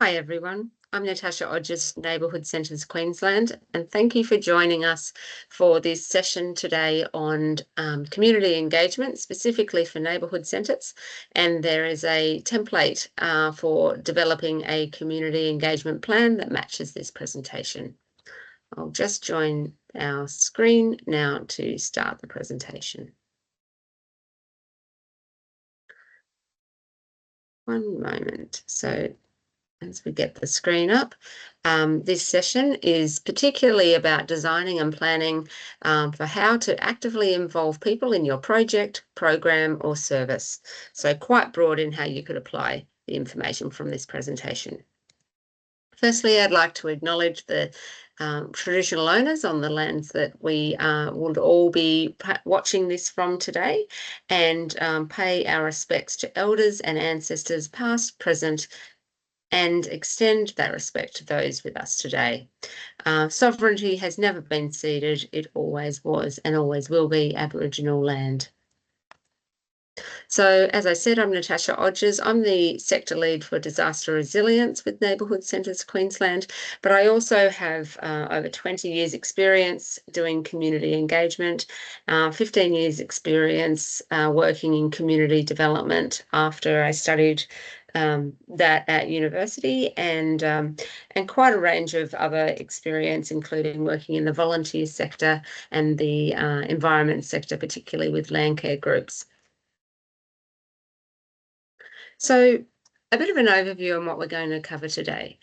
Hi everyone, I'm Natasha Odgers, Neighbourhood Centres Queensland, and thank you for joining us for this session today on community engagement, specifically for neighbourhood centres. And there is a template for developing a community engagement plan that matches this presentation. I'll just join our screen now to start the presentation. One moment. So as we get the screen up, this session is particularly about designing and planning for how to actively involve people in your project, program, or service. So quite broad in how you could apply the information from this presentation. Firstly, I'd like to acknowledge the traditional owners on the lands that we would all be watching this from today, and pay our respects to elders and ancestors past, present, and extend that respect to those with us today. Sovereignty has never been ceded. It always was and always will be Aboriginal land. So, as I said, I'm Natasha Odgers. I'm the sector lead for disaster resilience with Neighbourhood Centres Queensland, but I also have over 20 years experience doing community engagement, 15 years experience working in community development after I studied that at university, and quite a range of other experience, including working in the volunteer sector and the environment sector, particularly with land care groups. So, a bit of an overview on what we're going to cover today.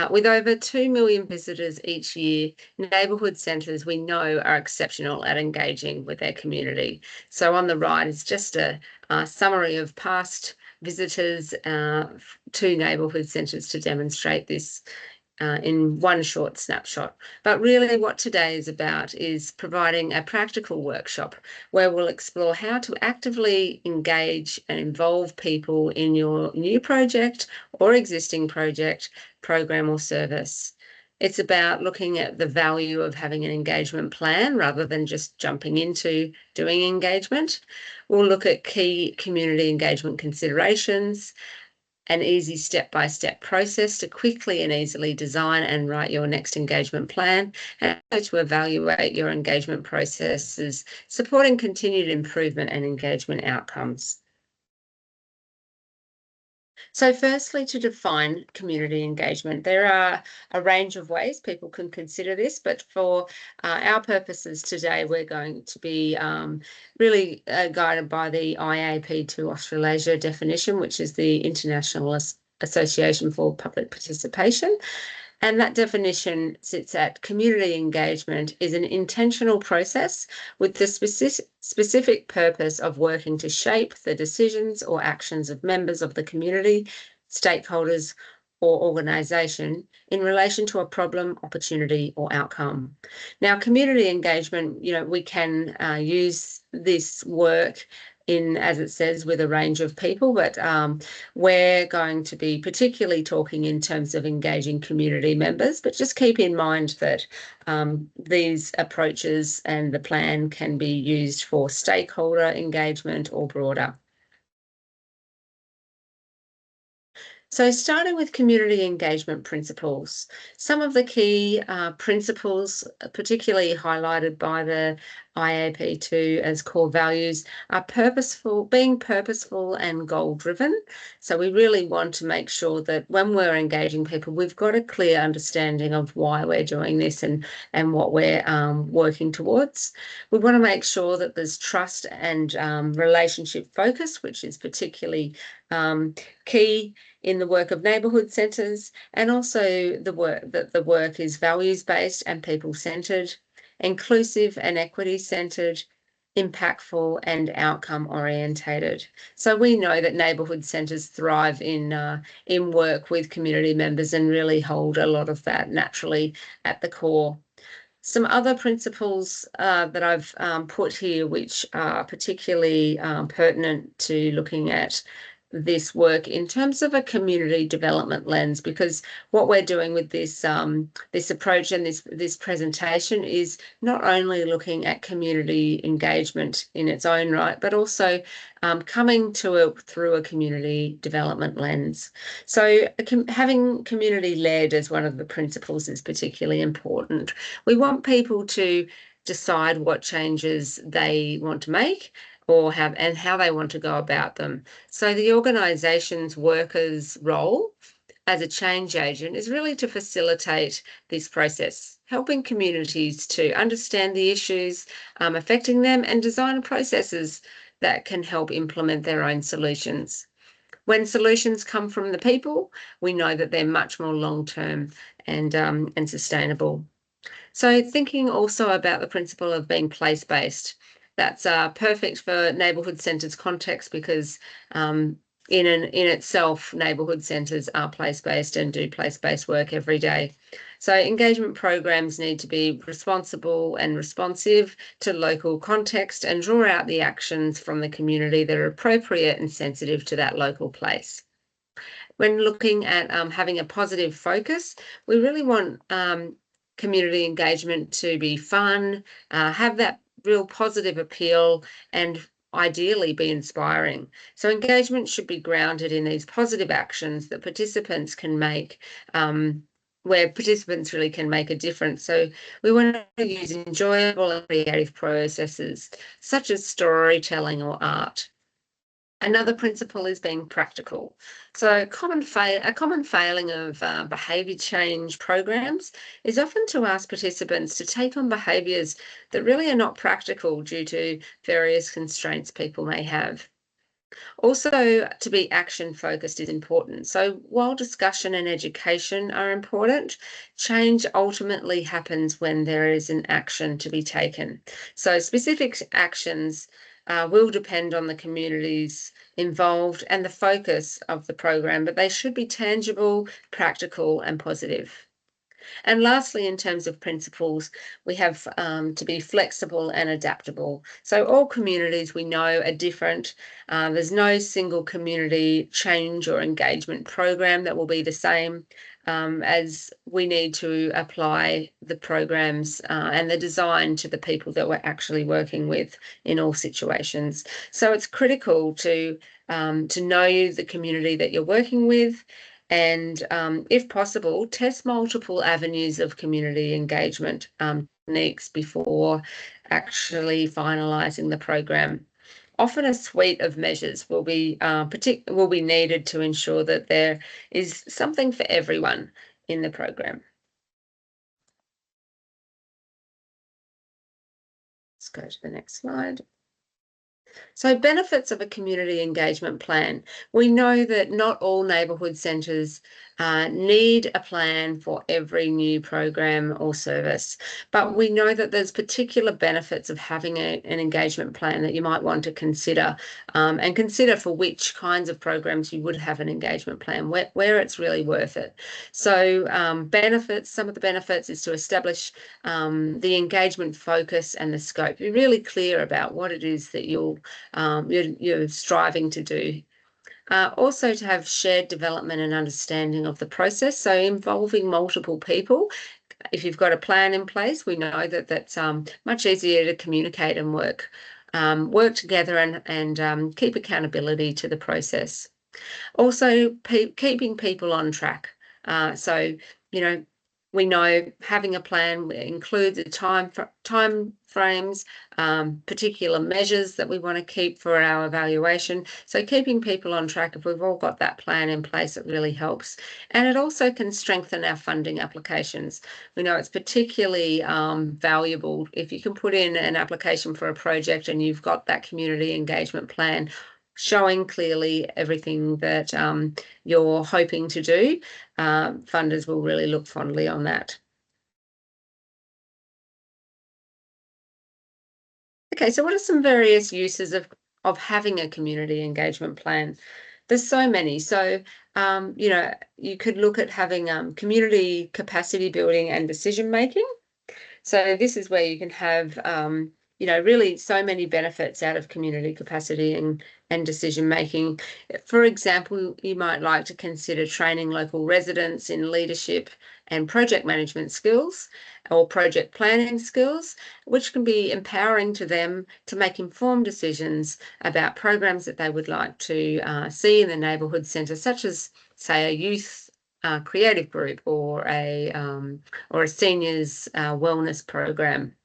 With over 2 million visitors each year, neighbourhood centres we know are exceptional at engaging with their community. So on the right is just a summary of past visitors to neighbourhood centres to demonstrate this in one short snapshot. But really what today is about is providing a practical workshop where we'll explore how to actively engage and involve people in your new project or existing project, program or service. It's about looking at the value of having an engagement plan rather than just jumping into doing engagement. We'll look at key community engagement considerations, an easy step-by-step process to quickly and easily design and write your next engagement plan, and to evaluate your engagement processes, supporting continued improvement and engagement outcomes. So firstly, to define community engagement, there are a range of ways people can consider this, but for our purposes today, we're going to be really guided by the IAP2 Australasia definition, which is the International Association for Public Participation. And that definition sits at community engagement is an intentional process with the specific purpose of working to shape the decisions or actions of members of the community, stakeholders, or organisation in relation to a problem, opportunity, or outcome. Now, community engagement, we can use this work in, as it says, with a range of people, but we're going to be particularly talking in terms of engaging community members, but just keep in mind that these approaches and the plan can be used for stakeholder engagement or broader. So starting with community engagement principles, some of the key principles, particularly highlighted by the IAP2 as core values, are being purposeful and goal-driven. So we really want to make sure that when we're engaging people, we've got a clear understanding of why we're doing this and what we're working towards. We want to make sure that there's trust and relationship focus, which is particularly key in the work of neighbourhood centres, and also the work is values-based and people-centred, inclusive and equity-centred, impactful and outcome-orientated. So we know that neighbourhood centres thrive in work with community members and really hold a lot of that naturally at the core. Some other principles that I've put here, which are particularly pertinent to looking at this work in terms of a community development lens, because what we're doing with this this approach and this presentation is not only looking at community engagement in its own right, but also coming to it through a community development lens. So having community-led as one of the principles is particularly important. We want people to decide what changes they want to make or how they want to go about them. So the organisation's workers' role as a change agent is really to facilitate this process, helping communities to understand the issues affecting them and design processes that can help implement their own solutions. When solutions come from the people, we know that they're much more long-term and sustainable. So thinking also about the principle of being place-based, that's perfect for neighbourhood centres context, because in itself, neighbourhood centres are place-based and do place-based work every day. So engagement programs need to be responsible and responsive to local context and draw out the actions from the community that are appropriate and sensitive to that local place. When looking at having a positive focus, we really want community engagement to be fun, have that real positive appeal, and ideally be inspiring. So engagement should be grounded in these positive actions that participants can make, where participants really can make a difference. So we want to use enjoyable and creative processes such as storytelling or art. Another principle is being practical. So a common failing of behaviour change programs is often to ask participants to take on behaviours that really are not practical due to various constraints people may have. Also, to be action focused is important. So while discussion and education are important, change ultimately happens when there is an action to be taken. So specific actions will depend on the communities involved and the focus of the program, but they should be tangible, practical, and positive. And lastly, in terms of principles, we have to be flexible and adaptable. So all communities we know are different. There's no single community change or engagement program that will be the same, as we need to apply the programs and the design to the people that we're actually working with in all situations. So it's critical to know the community that you're working with, and if possible, test multiple avenues of community engagement techniques before actually finalising the program. Often a suite of measures will be needed to ensure that there is something for everyone in the program. Let's go to the next slide. So benefits of a community engagement plan. We know that not all neighbourhood centres need a plan for every new program or service, but we know that there's particular benefits of having an engagement plan that you might want to consider, and consider for which kinds of programs you would have an engagement plan, where it's really worth it. So some of the benefits is to establish the engagement focus and the scope. Be really clear about what it is that you're striving to do. Also to have shared development and understanding of the process, so involving multiple people. If you've got a plan in place, we know that that's much easier to communicate and work together and keep accountability to the process. Also, keeping people on track. So, we know having a plan includes the time frames, particular measures that we want to keep for our evaluation. So keeping people on track, if we've all got that plan in place, it really helps. And it also can strengthen our funding applications. We know it's particularly valuable if you can put in an application for a project and you've got that community engagement plan showing clearly everything that you're hoping to do. Funders will really look fondly on that. Okay, so what are some various uses of having a community engagement plan? There's so many. So, you could look at having community capacity building and decision making. So this is where you can have really so many benefits out of community capacity and decision making. For example, you might like to consider training local residents in leadership and project management skills or project planning skills, which can be empowering to them to make informed decisions about programs that they would like to see in the neighbourhood centre, such as, say, a youth creative group or a seniors wellness program.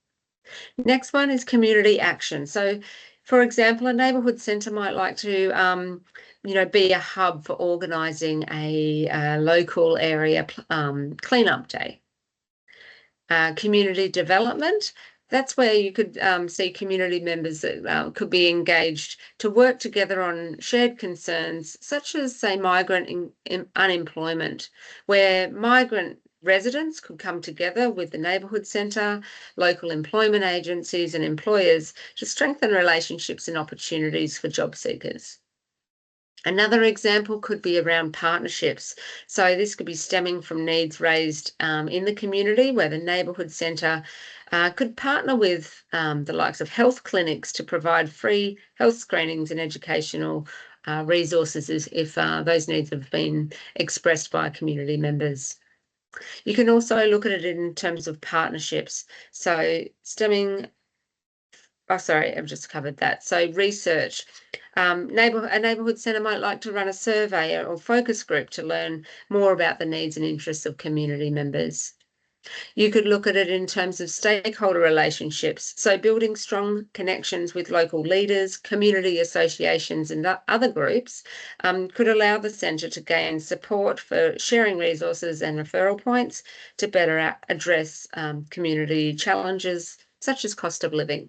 Next one is community action. So, for example, a neighbourhood centre might like to, be a hub for organising a local area cleanup day. Community development, that's where you could see community members that could be engaged to work together on shared concerns, such as, say, migrant unemployment, where migrant residents could come together with the neighbourhood centre, local employment agencies and employers to strengthen relationships and opportunities for job seekers. Another example could be around partnerships. So this could be stemming from needs raised in the community, where the neighbourhood centre could partner with the likes of health clinics to provide free health screenings and educational resources if those needs have been expressed by community members. You can also look at it in terms of partnerships. So I've just covered that. So research. A neighbourhood centre might like to run a survey or focus group to learn more about the needs and interests of community members. You could look at it in terms of stakeholder relationships. So building strong connections with local leaders, community associations and other groups could allow the centre to gain support for sharing resources and referral points to better address community challenges such as cost of living.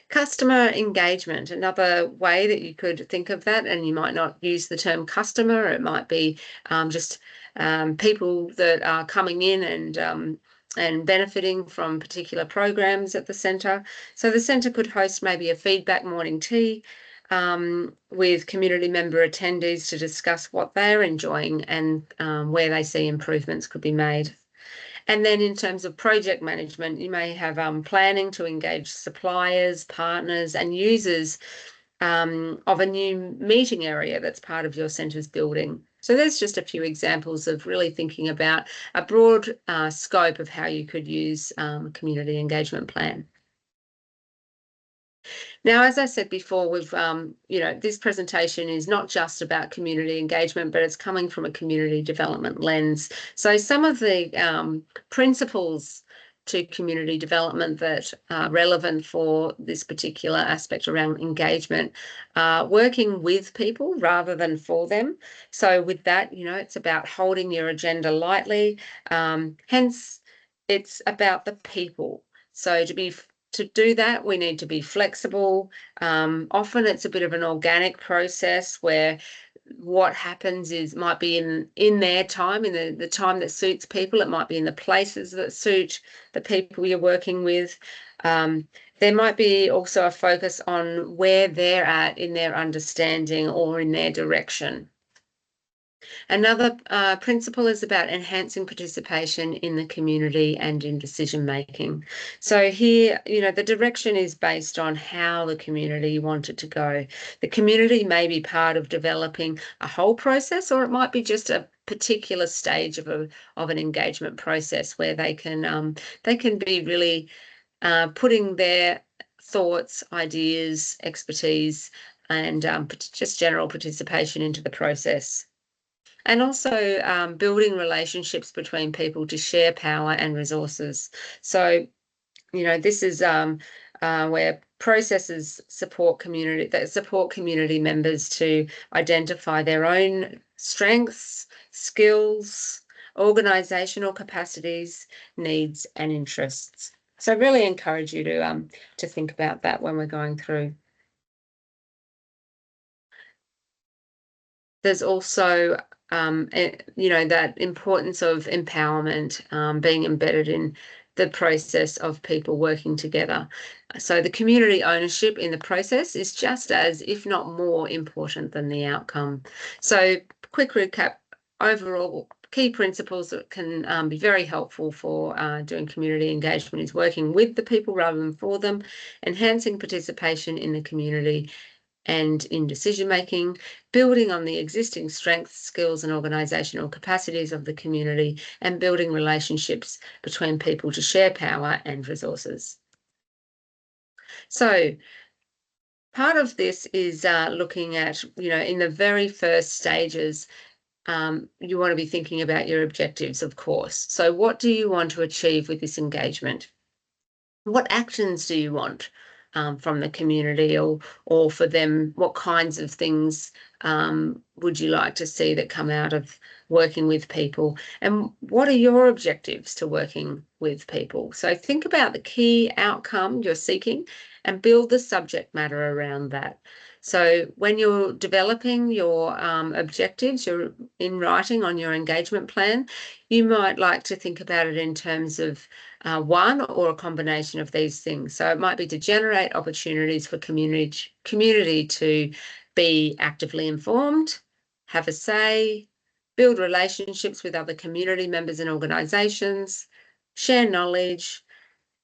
Customer engagement, another way that you could think of that, and you might not use the term customer, it might be just people that are coming in and benefiting from particular programs at the centre. So the centre could host maybe a feedback morning tea with community member attendees to discuss what they're enjoying and where they see improvements could be made. And then in terms of project management, you may have planning to engage suppliers, partners and users of a new meeting area that's part of your centre's building. So there's just a few examples of really thinking about a broad scope of how you could use a community engagement plan. Now, as I said before, we've, this presentation is not just about community engagement, but it's coming from a community development lens. So some of the principles to community development that are relevant for this particular aspect around engagement, working with people rather than for them. So with that, it's about holding your agenda lightly. Hence, it's about the people. So to do that, we need to be flexible. Often it's a bit of an organic process where what happens might be in their time, in the time that suits people. It might be in the places that suit the people you're working with. There might be also a focus on where they're at in their understanding or in their direction. Another principle is about enhancing participation in the community and in decision making. So here, the direction is based on how the community want it to go. The community may be part of developing a whole process, or it might be just a particular stage of an engagement process where they can be really putting their thoughts, ideas, expertise, and just general participation into the process. And also building relationships between people to share power and resources. So, this is where processes support community members to identify their own strengths, skills, organisational capacities, needs and interests. So I really encourage you to think about that when we're going through. There's also that importance of empowerment being embedded in the process of people working together. So the community ownership in the process is just as, if not more, important than the outcome. So quick recap, overall key principles that can be very helpful for doing community engagement is working with the people rather than for them, enhancing participation in the community and in decision making, building on the existing strengths, skills and organisational capacities of the community, and building relationships between people to share power and resources. So part of this is looking at, in the very first stages, you want to be thinking about your objectives, of course. So what do you want to achieve with this engagement? What actions do you want from the community, or for them? What kinds of things would you like to see that come out of working with people? And what are your objectives to working with people? So think about the key outcome you're seeking and build the subject matter around that. So when you're developing your objectives, you're in writing on your engagement plan, you might like to think about it in terms of one or a combination of these things. So it might be to generate opportunities for community to be actively informed, have a say, build relationships with other community members and organisations, share knowledge,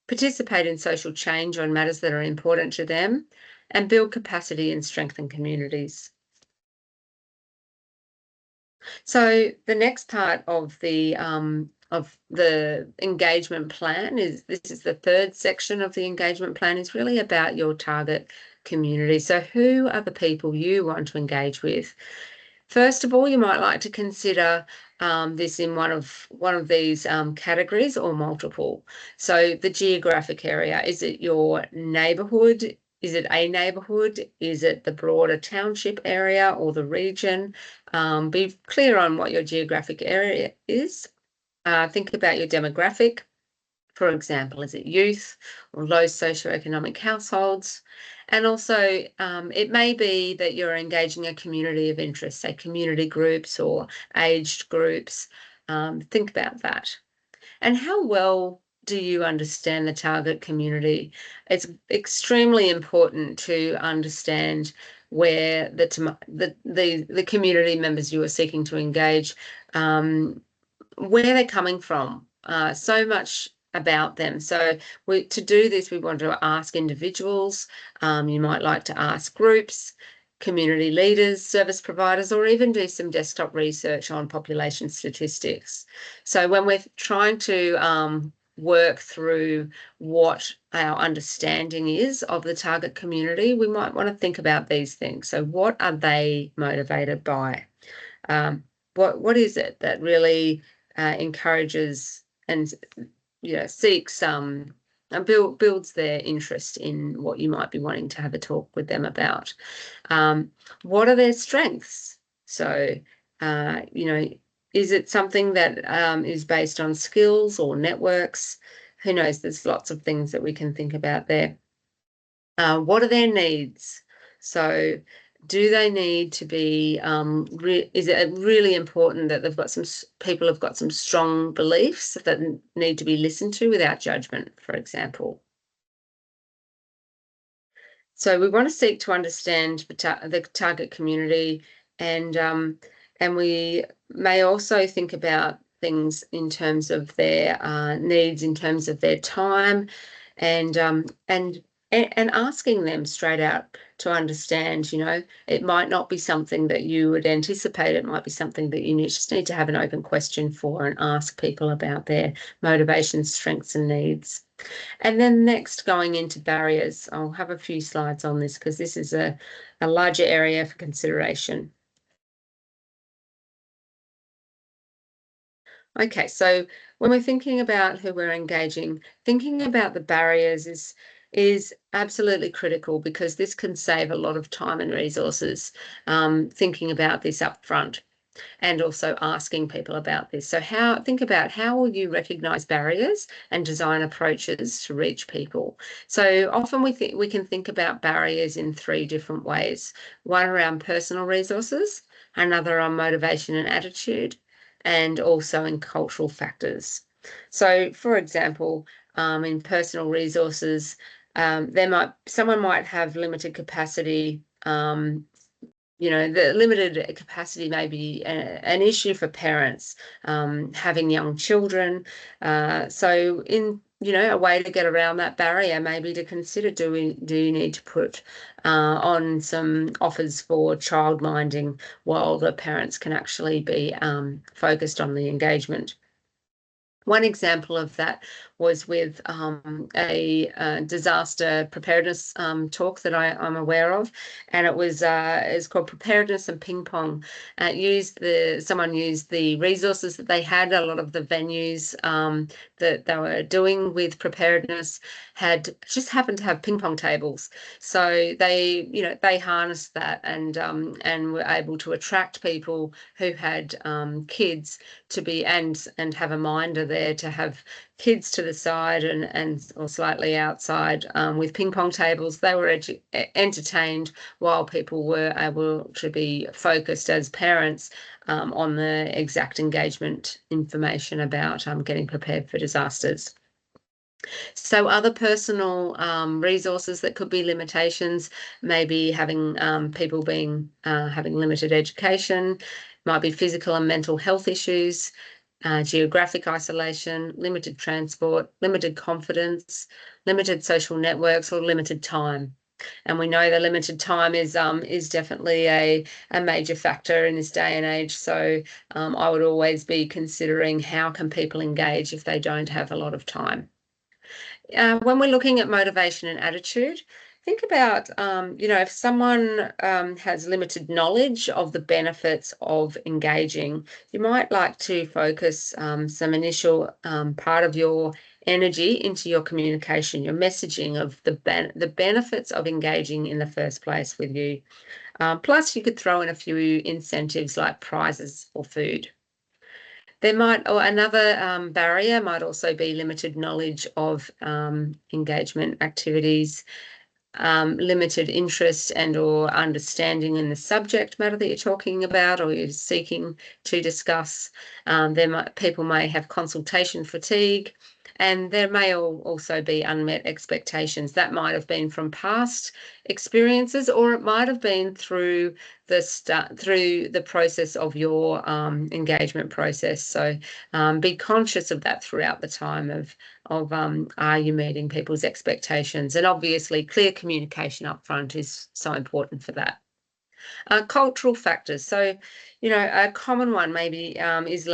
participate in social change on matters that are important to them, and build capacity and strengthen communities. So the next part of the engagement plan is, this is the third section of the engagement plan, is really about your target community. So who are the people you want to engage with? First of all, you might like to consider this in one of these categories or multiple. So the geographic area, is it your neighbourhood? Is it a neighbourhood? Is it the broader township area or the region? Be clear on what your geographic area is. Think about your demographic. For example, is it youth or low socioeconomic households? And also, it may be that you're engaging a community of interest, say community groups or aged groups. Think about that. And how well do you understand the target community? It's extremely important to understand where the community members you are seeking to engage, where they're coming from. So much about them. So to do this, we want to ask individuals. You might like to ask groups, community leaders, service providers, or even do some desktop research on population statistics. So when we're trying to work through what our understanding is of the target community, we might want to think about these things. So what are they motivated by? What is it that really encourages and seeks and builds their interest in what you might be wanting to have a talk with them about? What are their strengths? So, is it something that is based on skills or networks? Who knows? There's lots of things that we can think about there. What are their needs? So do they need to be, is it really important that they've got people have got some strong beliefs that need to be listened to without judgment, for example? So we want to seek to understand the target community, and we may also think about things in terms of their needs, in terms of their time, and asking them straight out to understand. It might not be something that you would anticipate. It might be something that you just need to have an open question for and ask people about their motivations, strengths and needs. And then next, going into barriers. I'll have a few slides on this because this is a larger area for consideration. Okay, so when we're thinking about who we're engaging, thinking about the barriers is absolutely critical, because this can save a lot of time and resources thinking about this up front, and also asking people about this. So think about how will you recognise barriers and design approaches to reach people. So often we can think about barriers in three different ways: one around personal resources, another on motivation and attitude, and also in cultural factors. So, for example, in personal resources, someone might have limited capacity, the limited capacity may be an issue for parents having young children. So a way to get around that barrier may be to consider, do you need to put on some offers for childminding while the parents can actually be focused on the engagement. One example of that was with a disaster preparedness talk that I'm aware of, and it's called Preparedness and Ping Pong. Someone used the resources that they had. A lot of the venues that they were doing with preparedness had just happened to have ping pong tables, so they harnessed that and were able to attract people who had kids to be and have a minder there to have kids to the side and or slightly outside with ping pong tables. They were entertained while people were able to be focused as parents on the exact engagement information about getting prepared for disasters. So other personal resources that could be limitations, maybe having people having limited education, might be physical and mental health issues, geographic isolation, limited transport, limited confidence, limited social networks, or limited time. And we know that limited time is definitely a major factor in this day and age. So I would always be considering how can people engage if they don't have a lot of time. When we're looking at motivation and attitude, think about, if someone has limited knowledge of the benefits of engaging, you might like to focus some initial part of your energy into your communication, your messaging of the benefits of engaging in the first place with you. Plus, you could throw in a few incentives like prizes or food. Another barrier might also be limited knowledge of engagement activities, limited interest and or understanding in the subject matter that you're talking about or you're seeking to discuss. People may have consultation fatigue, and there may also be unmet expectations. That might have been from past experiences, or it might have been through the process of your engagement process. So be conscious of that throughout the time of are you meeting people's expectations? And obviously clear communication up front is so important for that. Cultural factors. So, a common one maybe is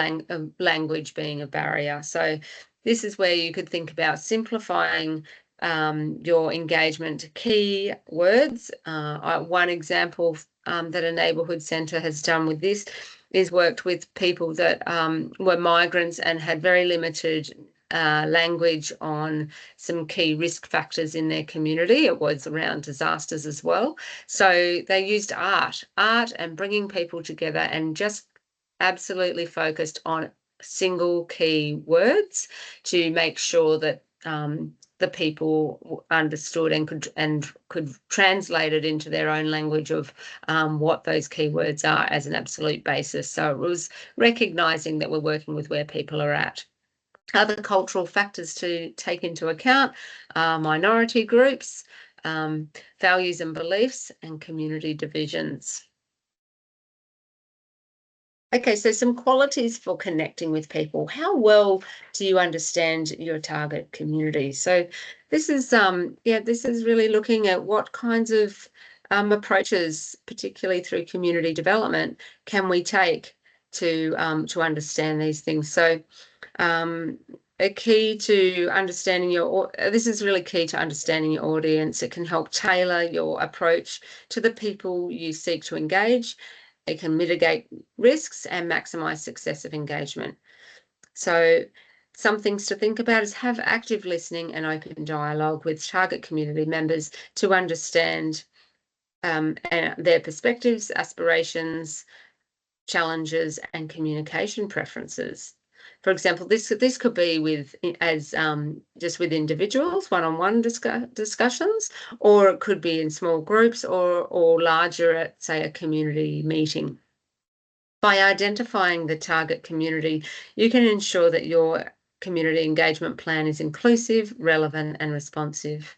language being a barrier. So this is where you could think about simplifying your engagement to key words. One example that a neighbourhood centre has done with this is worked with people that were migrants and had very limited language on some key risk factors in their community. It was around disasters as well. So they used art and bringing people together and just absolutely focused on single key words to make sure that the people understood and could translate it into their own language of what those keywords are as an absolute basis. So it was recognising that we're working with where people are at. Other cultural factors to take into account are minority groups, values and beliefs, and community divisions. Okay, so some qualities for connecting with people. How well do you understand your target community? So this is really looking at what kinds of approaches, particularly through community development, can we take to understand these things. So a key to understanding this is really key to understanding your audience. It can help tailor your approach to the people you seek to engage. It can mitigate risks and maximize success of engagement. So some things to think about is have active listening and open dialogue with target community members to understand their perspectives, aspirations, challenges, and communication preferences. For example, this could be just with individuals, one-on-one discussions, or it could be in small groups or larger at, say, a community meeting. By identifying the target community, you can ensure that your community engagement plan is inclusive, relevant, and responsive.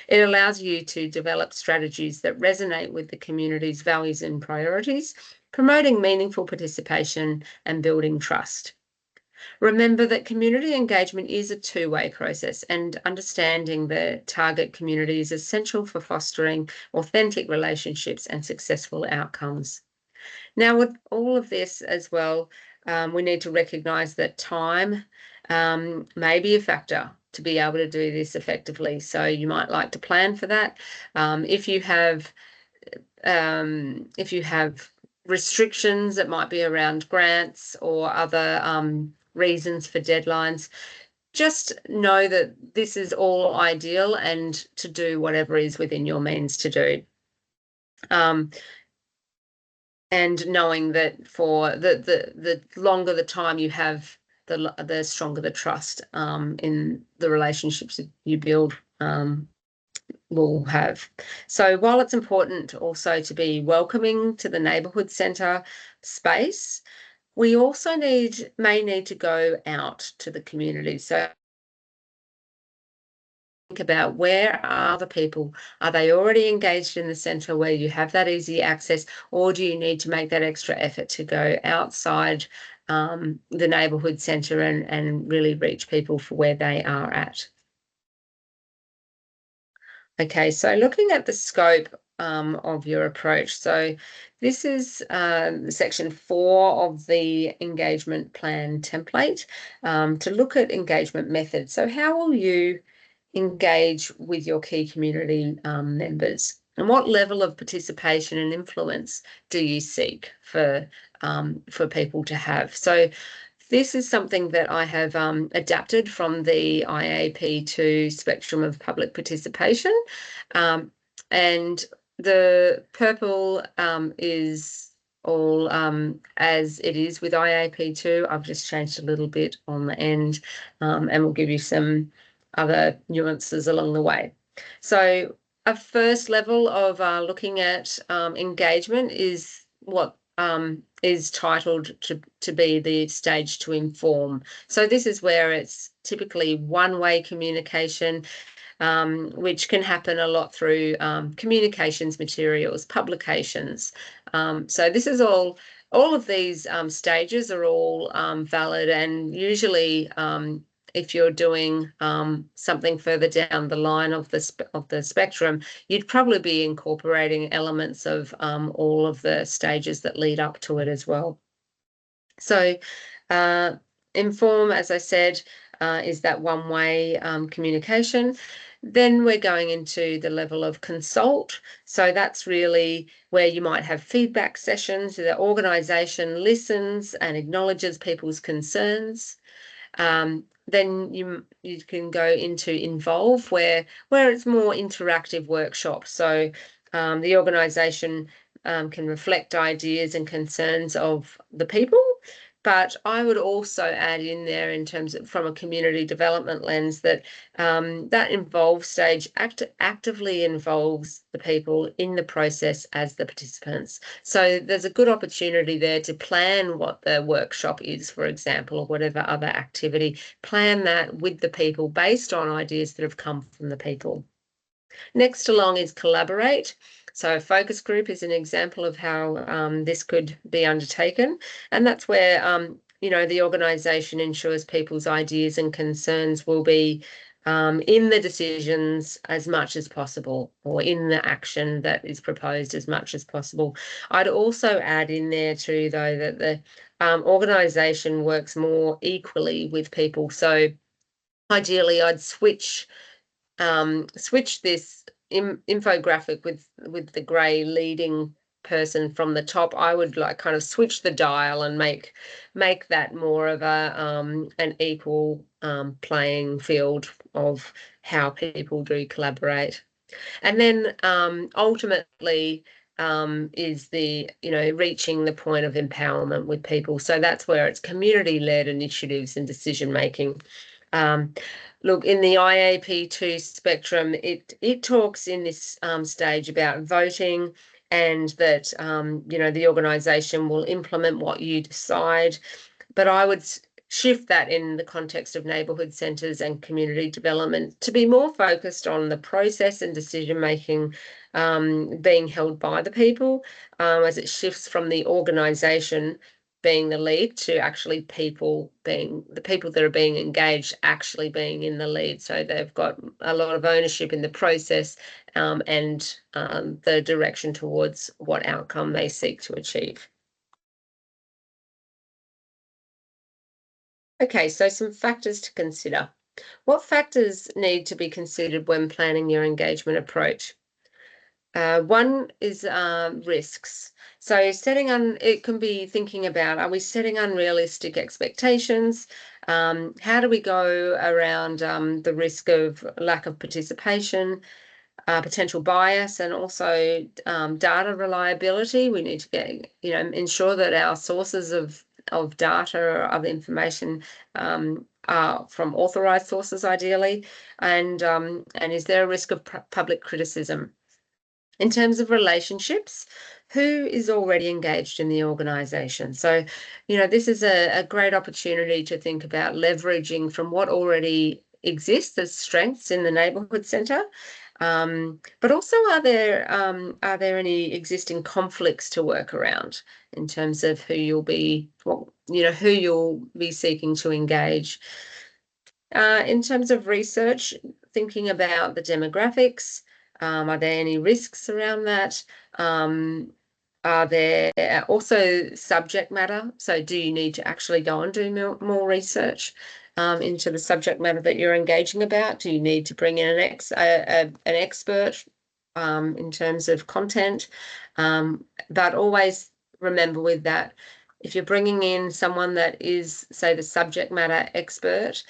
It allows you to develop strategies that resonate with the community's values and priorities, promoting meaningful participation and building trust. Remember that community engagement is a two-way process, and understanding the target community is essential for fostering authentic relationships and successful outcomes. Now, with all of this as well, we need to recognise that time may be a factor to be able to do this effectively. So you might like to plan for that. If you have restrictions that might be around grants or other reasons for deadlines, just know that this is all ideal and to do whatever is within your means to do. And knowing that for the longer the time you have, the stronger the trust in the relationships that you build will have. So while it's important also to be welcoming to the neighbourhood centre space, we also may need to go out to the community. So think about, where are the people? Are they already engaged in the centre where you have that easy access, or do you need to make that extra effort to go outside the neighbourhood centre and really reach people for where they are at? Okay, so looking at the scope of your approach. So this is section 4 of the engagement plan template, to look at engagement methods. So how will you engage with your key community members, and what level of participation and influence do you seek for people to have? So this is something that I have adapted from the IAP2 spectrum of public participation, and the purple is all as it is with IAP2. I've just changed a little bit on the end, and we'll give you some other nuances along the way. So a first level of looking at engagement is what is titled to be the stage to inform. So this is where it's typically one-way communication, which can happen a lot through communications materials, publications. So this is all of these stages are all valid, and usually if you're doing something further down the line of the spectrum, you'd probably be incorporating elements of all of the stages that lead up to it as well. So inform, as I said, is that one-way communication. Then we're going into the level of consult. So that's really where you might have feedback sessions. The organisation listens and acknowledges people's concerns. Then you can go into involve, where it's more interactive workshops. So the organisation can reflect ideas and concerns of the people, but I would also add in there, in terms of from a community development lens, that that involve stage actively involves the people in the process as the participants. So there's a good opportunity there to plan what the workshop is, for example, or whatever other activity. Plan that with the people based on ideas that have come from the people. Next along is collaborate. So a focus group is an example of how this could be undertaken. And that's where, the organisation ensures people's ideas and concerns will be in the decisions as much as possible, or in the action that is proposed as much as possible. I'd also add in there too, though, that the organisation works more equally with people. So ideally, I'd switch this infographic with the grey leading person from the top. I would kind of switch the dial and make that more of a an equal playing field of how people do collaborate. And then ultimately is the reaching the point of empowerment with people. So that's where it's community-led initiatives and decision making. Look, in the IAP2 spectrum, it talks in this stage about voting, and that the organisation will implement what you decide. But I would shift that in the context of neighbourhood centres and community development to be more focused on the process and decision making being held by the people, as it shifts from the organisation being the lead to actually people being the people that are being engaged actually being in the lead. So they've got a lot of ownership in the process and the direction towards what outcome they seek to achieve. Okay, so some factors to consider. What factors need to be considered when planning your engagement approach? One is risks. So it can be thinking about, are we setting unrealistic expectations? How do we go around the risk of lack of participation, potential bias, and also data reliability? We need to ensure that our sources of data or other information are from authorized sources, ideally, and is there a risk of public criticism? In terms of relationships, who is already engaged in the organisation? So, this is a great opportunity to think about leveraging from what already exists as strengths in the neighbourhood centre. But also, are there any existing conflicts to work around in terms of who you'll be seeking to engage? In terms of research, thinking about the demographics, are there any risks around that? Are there also subject matter? So do you need to actually go and do more research into the subject matter that you're engaging about? Do you need to bring in an expert in terms of content? But always remember with that, if you're bringing in someone that is, say, the subject matter expert,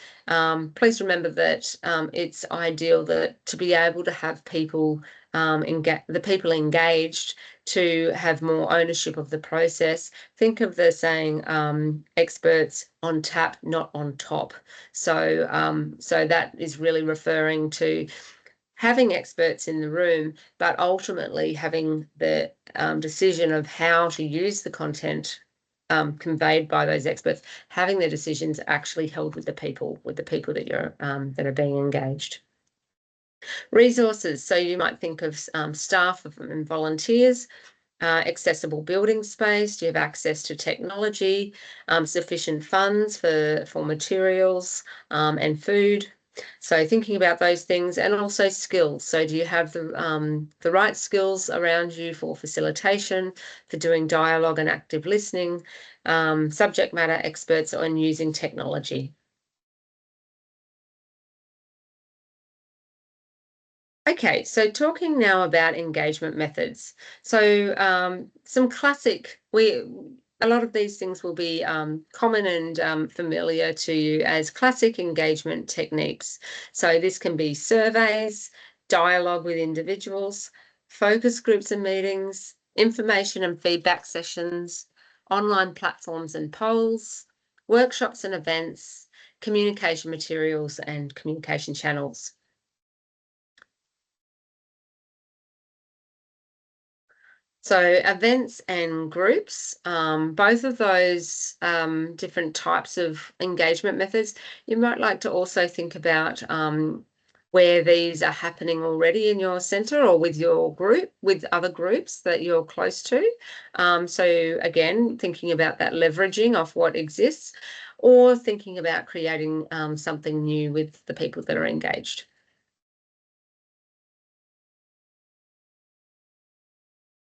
please remember that it's ideal that to be able to have people the people engaged to have more ownership of the process. Think of the saying, experts on tap, not on top. So, so that is really referring to having experts in the room, but ultimately having the decision of how to use the content conveyed by those experts, having the decisions actually held with the people that you're that are being engaged. Resources. So you might think of staff and volunteers, accessible building space. Do you have access to technology, sufficient funds for materials and food? So thinking about those things, and also skills. So do you have the right skills around you for facilitation, for doing dialogue and active listening, subject matter experts on using technology? Okay, so talking now about engagement methods. So a lot of these things will be common and familiar to you as classic engagement techniques. So this can be surveys, dialogue with individuals, focus groups and meetings, information and feedback sessions, online platforms and polls, workshops and events, communication materials and communication channels. So events and groups, both of those different types of engagement methods, you might like to also think about where these are happening already in your centre or with your group, with other groups that you're close to. So again, thinking about that leveraging of what exists, or thinking about creating something new with the people that are engaged.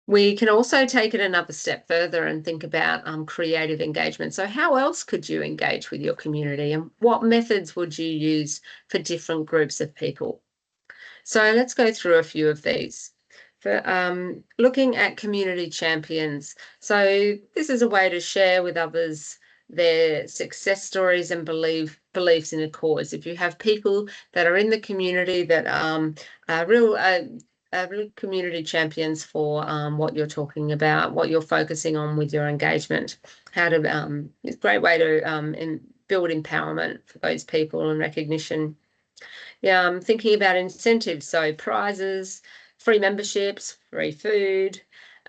We can also take it another step further and think about creative engagement. So how else could you engage with your community, and what methods would you use for different groups of people? So let's go through a few of these. For looking at community champions. So this is a way to share with others their success stories and beliefs in a cause. If you have people that are in the community that are real community champions for what you're talking about, what you're focusing on with your engagement, how to it's a great way to build empowerment for those people and recognition. Yeah, I'm thinking about incentives, so prizes, free memberships, free food,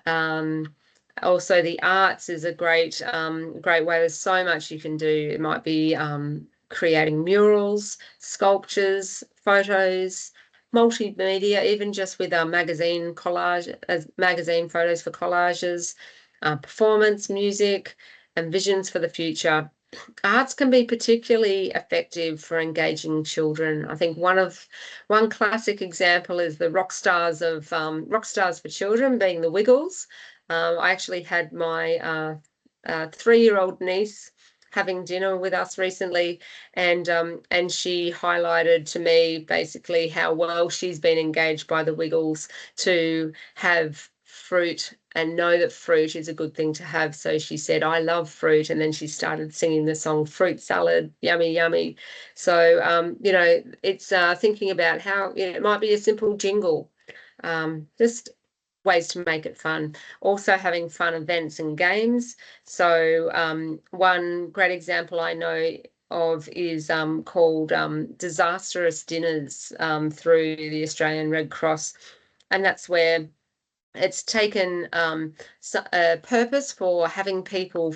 um, Also, the arts is a great great way. There's so much you can do. It might be creating murals, sculptures, photos, multimedia, even just with magazine collage, magazine photos for collages, performance, music, and visions for the future. Arts can be particularly effective for engaging children. I think one classic example is the rock stars for children, being the Wiggles. I actually had my 3-year-old niece having dinner with us recently, and she highlighted to me basically how well she's been engaged by the Wiggles to have fruit and know that fruit is a good thing to have. So she said, I love fruit. And then she started singing the song Fruit Salad, Yummy, Yummy. So, it's thinking about how, it might be a simple jingle, just ways to make it fun. Also having fun events and games. So one great example I know of is called Disastrous Dinners through the Australian Red Cross. And that's where it's taken a purpose for having people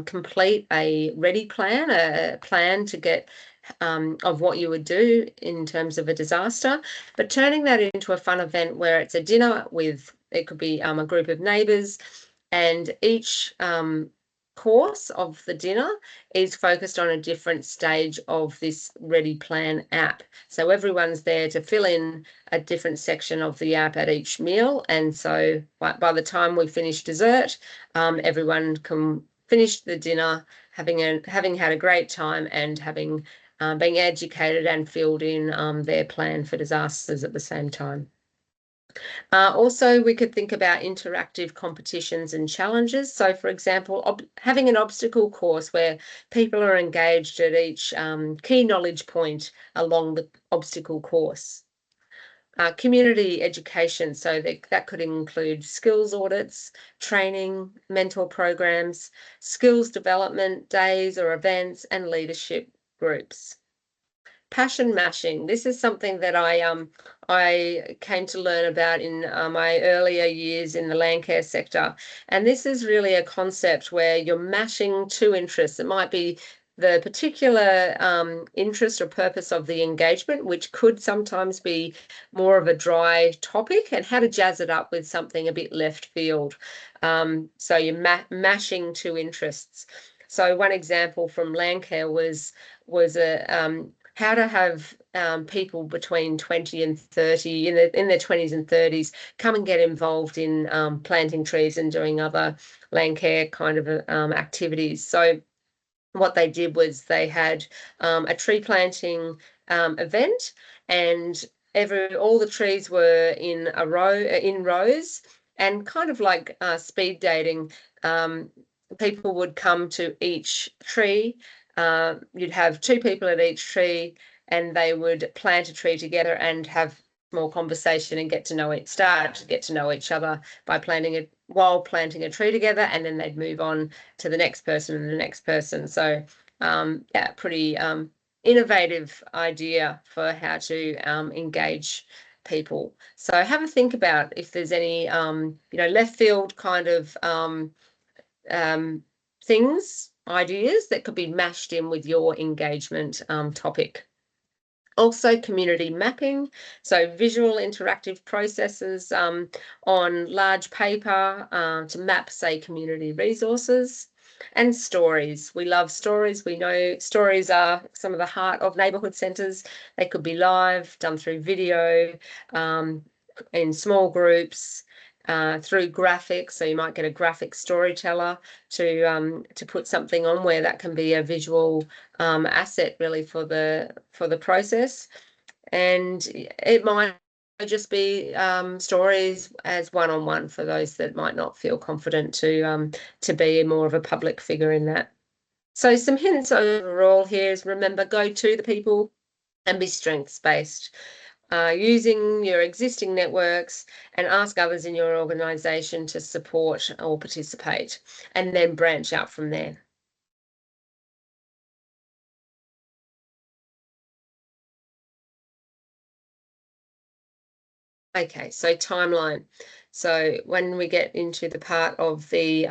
complete a ready plan, a plan to get of what you would do in terms of a disaster, but turning that into a fun event where it's a dinner with, it could be a group of neighbours, and each course of the dinner is focused on a different stage of this Ready Plan app. So everyone's there to fill in a different section of the app at each meal. And so by the time we finish dessert, everyone can finish the dinner having had a great time and having being educated and filled in their plan for disasters at the same time. Also, we could think about interactive competitions and challenges. So, for example, having an obstacle course where people are engaged at each key knowledge point along the obstacle course. Community education, so that could include skills audits, training, mentor programs, skills development days or events, and leadership groups. Passion mashing. This is something that I came to learn about in my earlier years in the land care sector. And this is really a concept where you're mashing two interests. It might be the particular interest or purpose of the engagement, which could sometimes be more of a dry topic, and how to jazz it up with something a bit left field. So you're mashing two interests. So one example from land care was a how to have people between 20 and 30 in their 20s and 30s come and get involved in planting trees and doing other land care kind of activities. So what they did was they had a tree planting event, and all the trees were in a row, in rows, and kind of like speed dating. People would come to each tree. You'd have 2 people at each tree, and they would plant a tree together and have small conversation and start to get to know each other by planting a tree together, and then they'd move on to the next person and the next person. So yeah, pretty innovative idea for how to engage people. So have a think about if there's any left field kind of things, ideas that could be mashed in with your engagement topic. Also, community mapping, so visual interactive processes on large paper to map, say, community resources. And stories. We love stories. We know stories are some of the heart of neighbourhood centres. They could be live, done through video, in small groups, through graphics. So you might get a graphic storyteller to put something on where that can be a visual asset really for the process. And it might just be stories as one-on-one for those that might not feel confident to be more of a public figure in that. So some hints overall here is, remember, go to the people and be strengths-based. Using your existing networks, and ask others in your organisation to support or participate, and then branch out from there. Okay, so timeline. So when we get into the part of the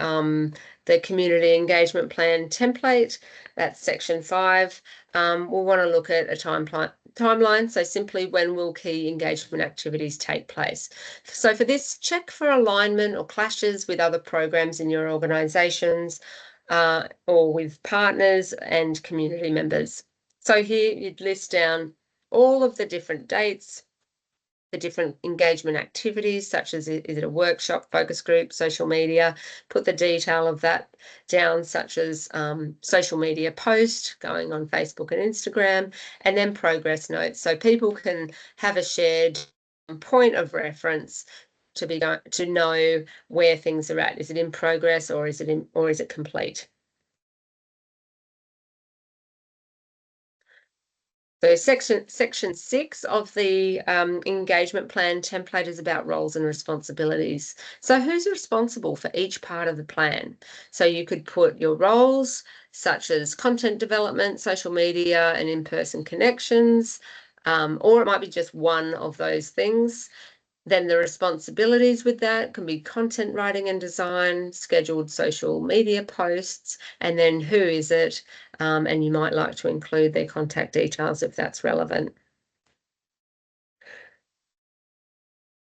community engagement plan template, that's section 5, we'll want to look at a timeline. So simply, when will key engagement activities take place? So for this, check for alignment or clashes with other programs in your organisations or with partners and community members. So here you'd list down all of the different dates, the different engagement activities, such as is it a workshop, focus group, social media, put the detail of that down, such as social media post going on Facebook and Instagram, and then progress notes. So people can have a shared point of reference to know where things are at. Is it in progress or is it complete? So section 6 of the engagement plan template is about roles and responsibilities. So who's responsible for each part of the plan? So you could put your roles, such as content development, social media, and in-person connections, or it might be just one of those things. Then the responsibilities with that can be content writing and design, scheduled social media posts, and then who is it? And you might like to include their contact details if that's relevant.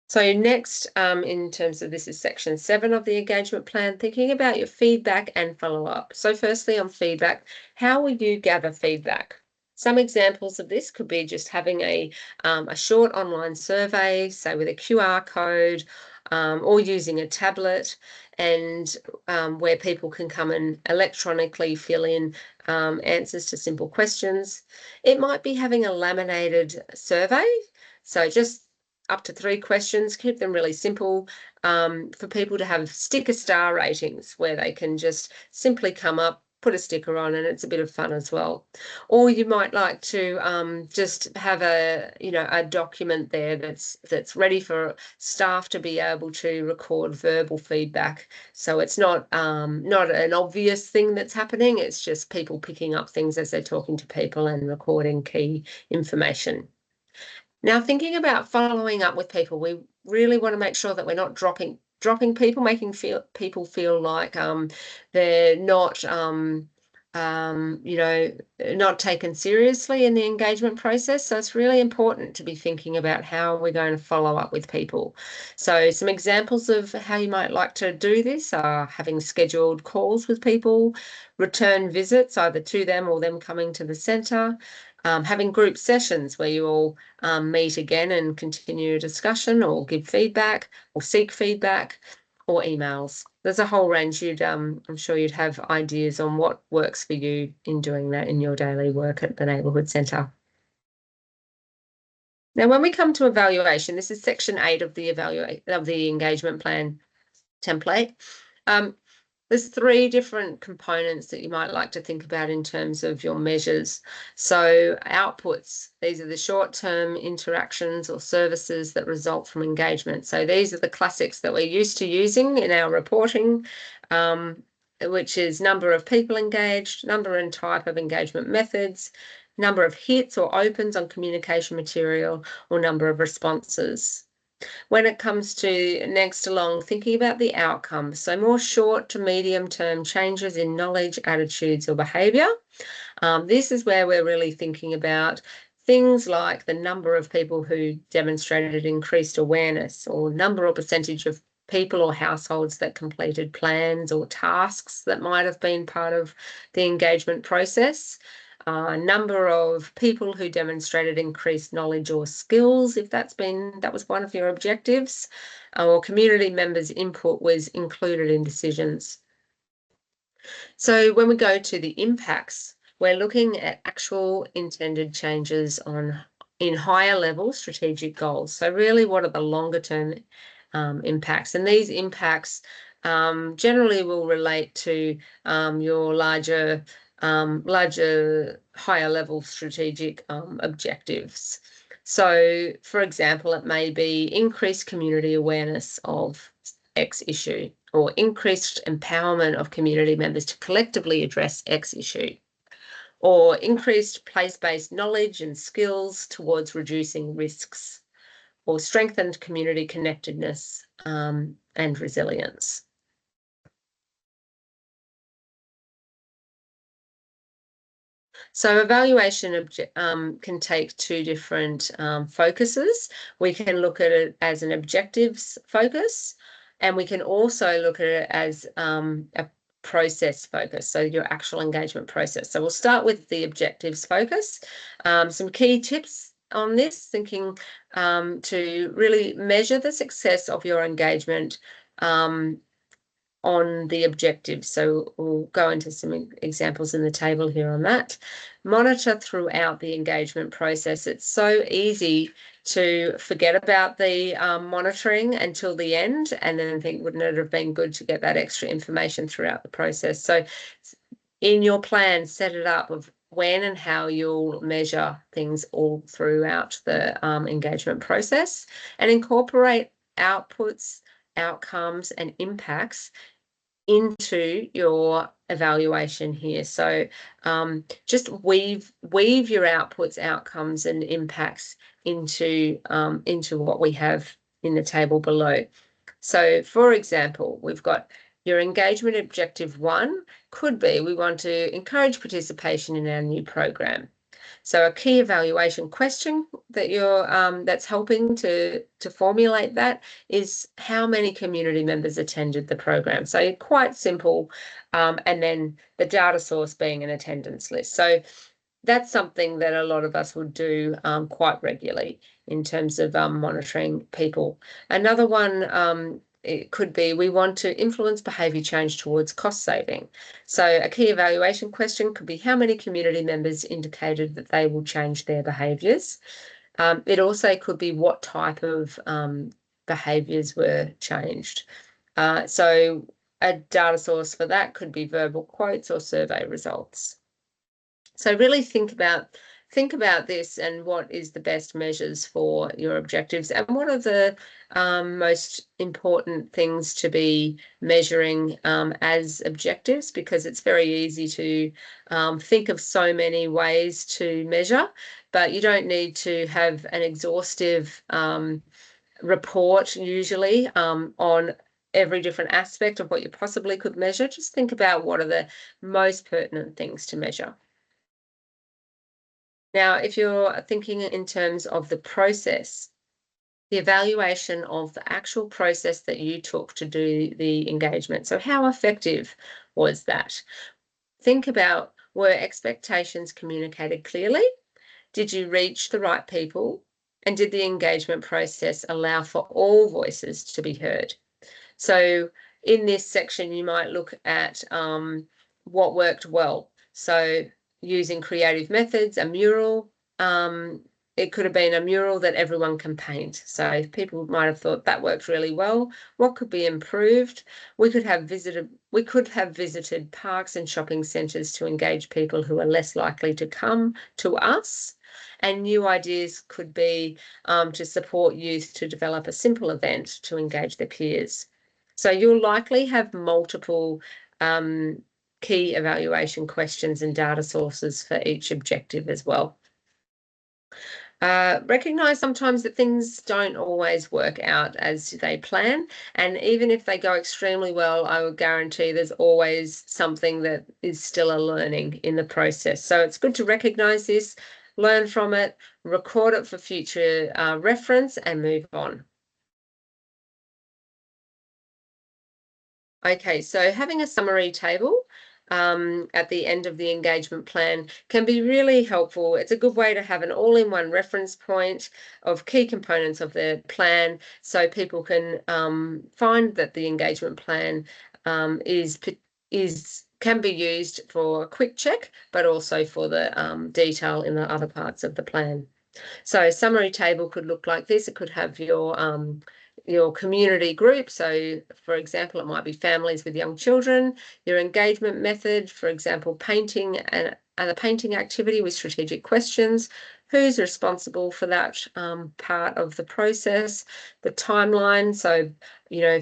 So next, in terms of this is section 7 of the engagement plan, thinking about your feedback and follow-up. So firstly, on feedback, how will you gather feedback? Some examples of this could be just having a short online survey, say with a QR code, or using a tablet, and where people can come and electronically fill in answers to simple questions. It might be having a laminated survey, so just up to 3 questions, keep them really simple, for people to have sticker star ratings where they can just simply come up, put a sticker on, and it's a bit of fun as well. Or you might like to just have a document there that's ready for staff to be able to record verbal feedback. So it's not an obvious thing that's happening, it's just people picking up things as they're talking to people and recording key information. Now, thinking about following up with people, we really want to make sure that we're not dropping people, making people feel like they're not not taken seriously in the engagement process. So it's really important to be thinking about how we're going to follow up with people. So some examples of how you might like to do this are having scheduled calls with people, return visits either to them or them coming to the centre, having group sessions where you all meet again and continue a discussion or give feedback or seek feedback, or emails. There's a whole range. I'm sure you'd have ideas on what works for you in doing that in your daily work at the neighbourhood centre. Now, when we come to evaluation, this is section 8 of the engagement plan template. There's 3 different components that you might like to think about in terms of your measures. So outputs, these are the short-term interactions or services that result from engagement. So these are the classics that we're used to using in our reporting, which is number of people engaged, number and type of engagement methods, number of hits or opens on communication material, or number of responses. When it comes to next along, thinking about the outcomes, so more short to medium term changes in knowledge, attitudes, or behaviour. This is where we're really thinking about things like the number of people who demonstrated increased awareness, or number or percentage of people or households that completed plans or tasks that might have been part of the engagement process. Number of people who demonstrated increased knowledge or skills, if that was one of your objectives, or community members' input was included in decisions. So when we go to the impacts, we're looking at actual intended changes in higher level strategic goals. So really, what are the longer term impacts? And these impacts generally will relate to your larger, higher level strategic objectives. So, for example, it may be increased community awareness of X issue, or increased empowerment of community members to collectively address X issue, or increased place-based knowledge and skills towards reducing risks, or strengthened community connectedness and resilience. So evaluation can take two different focuses. We can look at it as an objectives focus, and we can also look at it as a process focus, so your actual engagement process. So we'll start with the objectives focus. Some key tips on this, thinking to really measure the success of your engagement on the objectives. So we'll go into some examples in the table here on that. Monitor throughout the engagement process. It's so easy to forget about the monitoring until the end and then think, wouldn't it have been good to get that extra information throughout the process? So in your plan, set it up of when and how you'll measure things all throughout the engagement process, and incorporate outputs, outcomes, and impacts into your evaluation here. So just weave your outputs, outcomes, and impacts into what we have in the table below. So for example, we've got your engagement objective 1 could be, we want to encourage participation in our new program. So a key evaluation question that that's helping to formulate that is how many community members attended the program. So quite simple, and then the data source being an attendance list. So that's something that a lot of us would do quite regularly in terms of monitoring people. Another one, it could be, we want to influence behaviour change towards cost saving. So a key evaluation question could be how many community members indicated that they will change their behaviours. It also could be what type of behaviours were changed. So a data source for that could be verbal quotes or survey results. So really think about this and what is the best measures for your objectives, and what are the most important things to be measuring as objectives, because it's very easy to think of so many ways to measure, but you don't need to have an exhaustive report usually on every different aspect of what you possibly could measure. Just think about what are the most pertinent things to measure. Now, if you're thinking in terms of the process, the evaluation of the actual process that you took to do the engagement. So how effective was that? Think about, were expectations communicated clearly? Did you reach the right people? And did the engagement process allow for all voices to be heard? So in this section, you might look at what worked well. So using creative methods, a mural, it could have been a mural that everyone can paint. So people might have thought that worked really well. What could be improved? We could have visited parks and shopping centres to engage people who are less likely to come to us. And new ideas could be to support youth to develop a simple event to engage their peers. So you'll likely have multiple key evaluation questions and data sources for each objective as well. Recognise sometimes that things don't always work out as they plan, and even if they go extremely well, I would guarantee there's always something that is still a learning in the process. So it's good to recognise this, learn from it, record it for future reference, and move on. Okay, so having a summary table at the end of the engagement plan can be really helpful. It's a good way to have an all-in-one reference point of key components of the plan, so people can find that the engagement plan can be used for a quick check, but also for the detail in the other parts of the plan. So a summary table could look like this. It could have your community group. So for example, it might be families with young children, your engagement method, for example, painting and the painting activity with strategic questions, who's responsible for that part of the process, the timeline. So,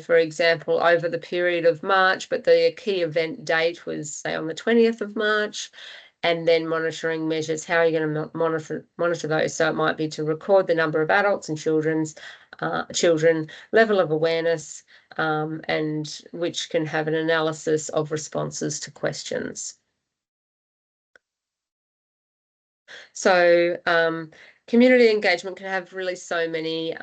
for example, over the period of March, but the key event date was, say, on the 20th of March. and then monitoring measures. How are you going to monitor those? So it might be to record the number of adults and children, level of awareness, and which can have an analysis of responses to questions. So community engagement can have really so many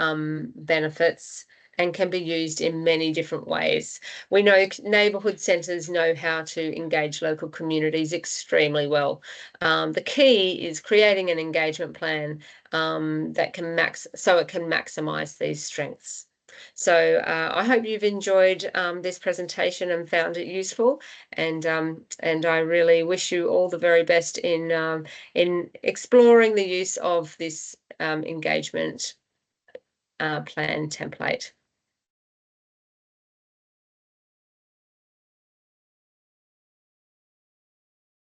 benefits and can be used in many different ways. We know neighbourhood centres know how to engage local communities extremely well. The key is creating an engagement plan that can it can maximise these strengths. So I hope you've enjoyed this presentation and found it useful, and I really wish you all the very best in exploring the use of this engagement plan template.